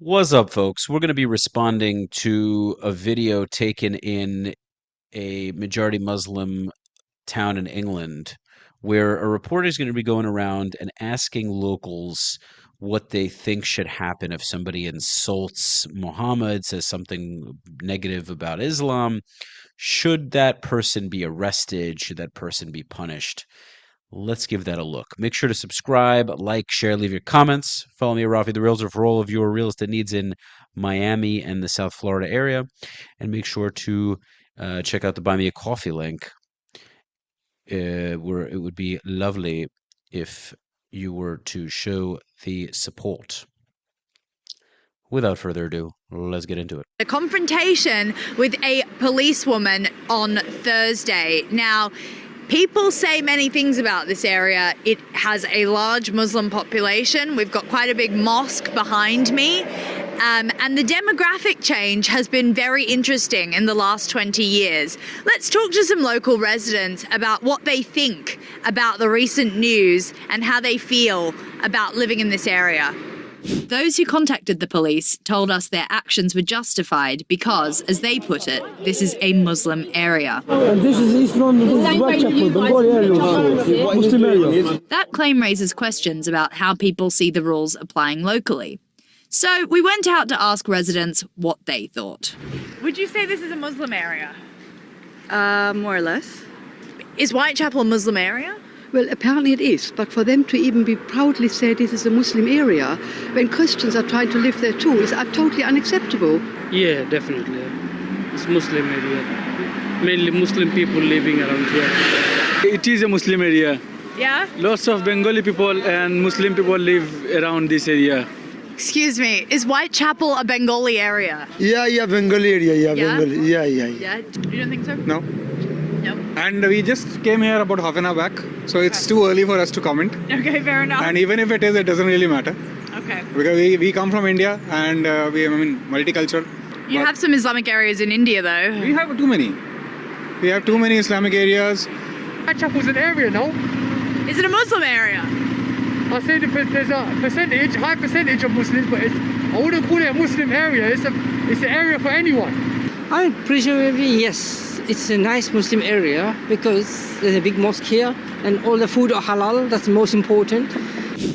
What's up, folks? We're going to be responding to a video taken in a majority Muslim town in England where a reporter is going to be going around and asking locals what they think should happen if somebody insults Muhammad, says something negative about Islam. Should that person be arrested? Should that person be punished? Let's give that a look. Make sure to subscribe, like, share, leave your comments. Follow me, Rafi the Realtor, for all of your real estate needs in Miami and the South Florida area. And make sure to check out the Buy Me a Coffee link, where it would be lovely if you were to show the support. Without further ado, let's get into it. A confrontation with a policewoman on Thursday. Now, people say many things about this area. It has a large Muslim population. We've got quite a big mosque behind me. And the demographic change has been very interesting in the last 20 years. Let's talk to some local residents about what they think about the recent news and how they feel about living in this area. Those who contacted the police told us their actions were justified because, as they put it, this is a Muslim area. And this is East London, this is Whitechapel, Bengali area also, Muslim area. That claim raises questions about how people see the rules applying locally. So we went out to ask residents what they thought. Would you say this is a Muslim area? More or less. Is Whitechapel a Muslim area? Well, apparently it is, but for them to even be proudly say this is a Muslim area, when Christians are trying to live there too, is totally unacceptable. Yeah, definitely. It's Muslim area. Mainly Muslim people living around here. It is a Muslim area. Yeah? Lots of Bengali people and Muslim people live around this area. Excuse me, is Whitechapel a Bengali area? Yeah, Bengali area, Yeah? Bengali, yeah. Yeah? You don't think so? No. No. And we just came here about half an hour back, so it's too early for us to comment. Okay, fair enough. And even if it is, it doesn't really matter. Okay. Because we come from India and multicultural. You But have some Islamic areas in India, though. We have too many. We have too many Islamic areas. Whitechapel's an area, no? Is it a Muslim area? I say there's a high percentage of Muslims, but I wouldn't call it a Muslim area. It's an area for anyone. I presumably, yes, it's a nice Muslim area because there's a big mosque here and all the food are halal, that's the most important.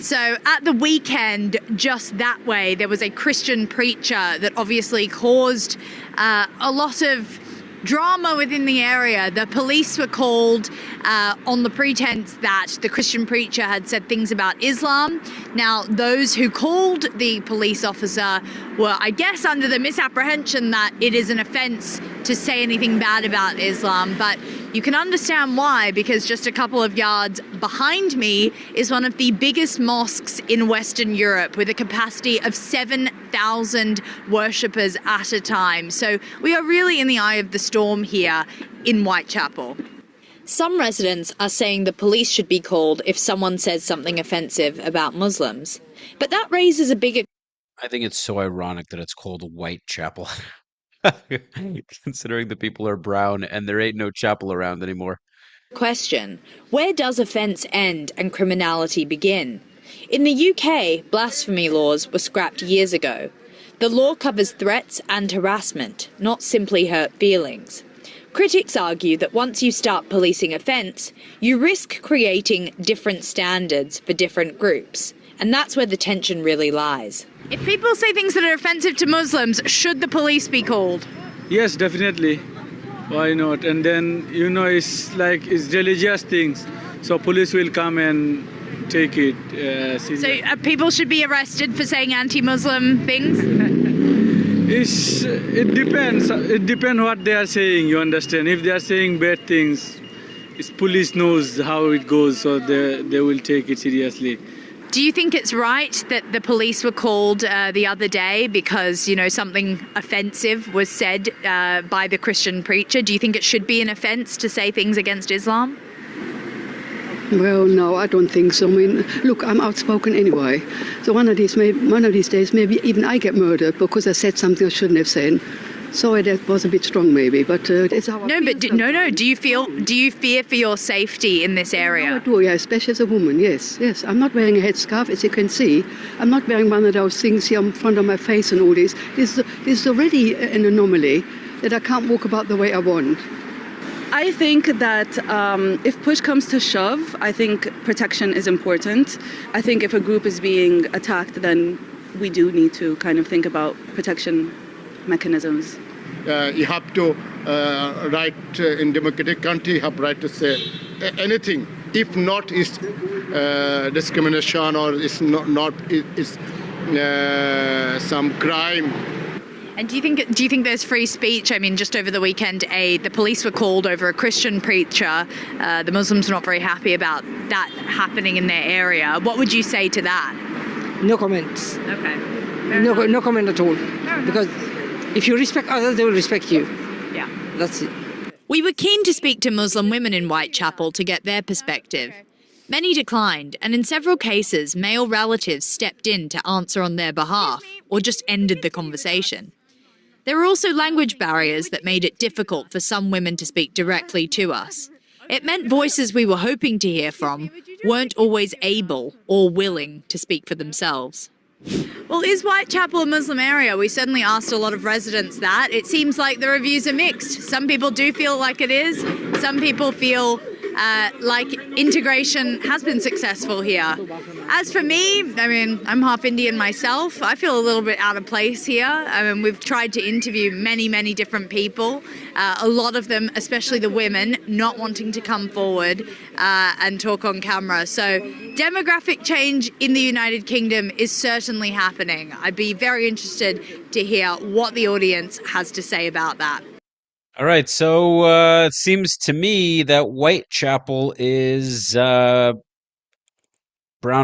So at the weekend, just that way, there was a Christian preacher that obviously caused a lot of drama within the area. The police were called on the pretense that the Christian preacher had said things about Islam. Now, those who called the police officer were, I guess, under the misapprehension that it is an offence to say anything bad about Islam, but you can understand why, because just a couple of yards behind me is one of the biggest mosques in Western Europe with a capacity of 7,000 worshippers at a time. So we are really in the eye of the storm here in Whitechapel. Some residents are saying the police should be called if someone says something offensive about Muslims. But that raises a bigger I think it's so ironic that it's called Whitechapel, considering the people are brown and there ain't no chapel around anymore. question. Where does offence end and criminality begin? In the UK, blasphemy laws were scrapped years ago. The law covers threats and harassment, not simply hurt feelings. Critics argue that once you start policing offence, you risk creating different standards for different groups. And that's where the tension really lies. If people say things that are offensive to Muslims, should the police be called? Yes, definitely. Why not? And then, it's religious things. So police will come and take it seriously. So people should be arrested for saying anti-Muslim things? It depends. It depends what they are saying, you understand. If they are saying bad things, police knows how it goes, so they will take it seriously. Do you think it's right that the police were called the other day because, something offensive was said by the Christian preacher? Do you think it should be an offence to say things against Islam? Well, no, I don't think so. I mean, look, I'm outspoken anyway. So one of these days, maybe even I get murdered because I said something I shouldn't have said. Sorry, that was a bit strong, maybe, but it's how I No, feel but no. sometimes. Do you fear for your safety in this I area? do, yeah, especially as a woman, yes, yes. I'm not wearing a headscarf, as you can see. I'm not wearing one of those things here in front of my face and all this. This is already an anomaly that I can't walk about the way I want. I think that if push comes to shove, I think protection is important. I think if a group is being attacked, then we do need to kind of think about protection mechanisms. You have to right in democratic country, you have right to say anything. If not, it's discrimination or it's not it's some crime. And do you think there's free speech? I mean, just over the weekend, the police were called over a Christian preacher. The Muslims were not very happy about that happening in their area. What would you say to that? No comments. Okay. No comment at all. Because if you respect others, they will respect you. Yeah. That's it. We were keen to speak to Muslim women in Whitechapel to get their perspective. Many declined, and in several cases, male relatives stepped in to answer on their behalf or just ended the conversation. There were also language barriers that made it difficult for some women to speak directly to us. It meant voices we were hoping to hear from weren't always able or willing to speak for themselves. Well, is Whitechapel a Muslim area? We certainly asked a lot of residents that. It seems like the reviews are mixed. Some people do feel like it is. Some people feel like integration has been successful here. As for me, I mean, I'm half Indian myself. I feel a little bit out of place here. I mean, we've tried to interview many different people. A lot of them, especially the women, not wanting to come forward and talk on camera. So demographic change in the United Kingdom is certainly happening. I'd be very interested to hear what the audience has to say about that. All right, so it seems to me that Whitechapel is Brown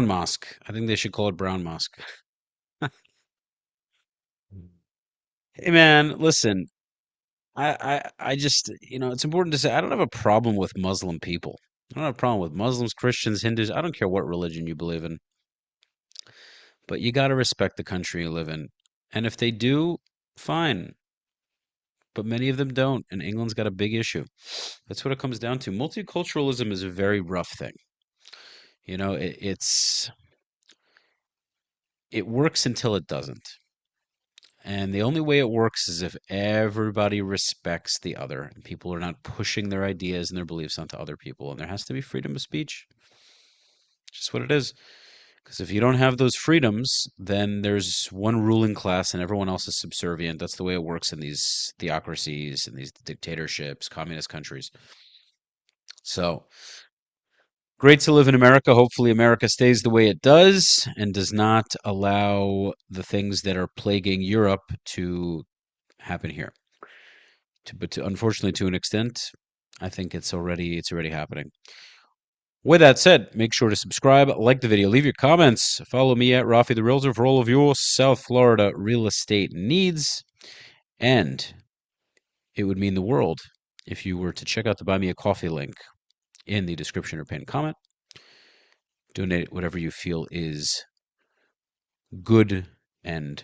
Mosque. I think they should call it Brown Mosque. Hey man, listen, I just, it's important to say I don't have a problem with Muslim people. I don't have a problem with Muslims, Christians, Hindus. I don't care what religion you believe in, but you got to respect the country you live in. And if they do, fine. But many of them don't, and England's got a big issue. That's what it comes down to. Multiculturalism is a very rough thing. It works until it doesn't. And the only way it works is if everybody respects the other. And people are not pushing their ideas and their beliefs onto other people. And there has to be freedom of speech. Just what it is. Because if you don't have those freedoms, then there's one ruling class and everyone else is subservient. That's the way it works in these theocracies and these dictatorships, communist countries. So great to live in America. Hopefully, America stays the way it does and does not allow the things that are plaguing Europe to happen here. But unfortunately, to an extent, I think it's already happening. With that said, make sure to subscribe, like the video, leave your comments, follow me at Rafi the Realtor for all of your South Florida real estate needs, and it would mean the world if you were to check out the Buy Me a Coffee link in the description or pinned comment. Donate whatever you feel is good and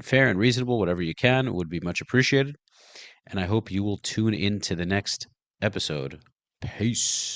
fair and reasonable, whatever you can, would be much appreciated. And I hope you will tune in to the next episode. Peace.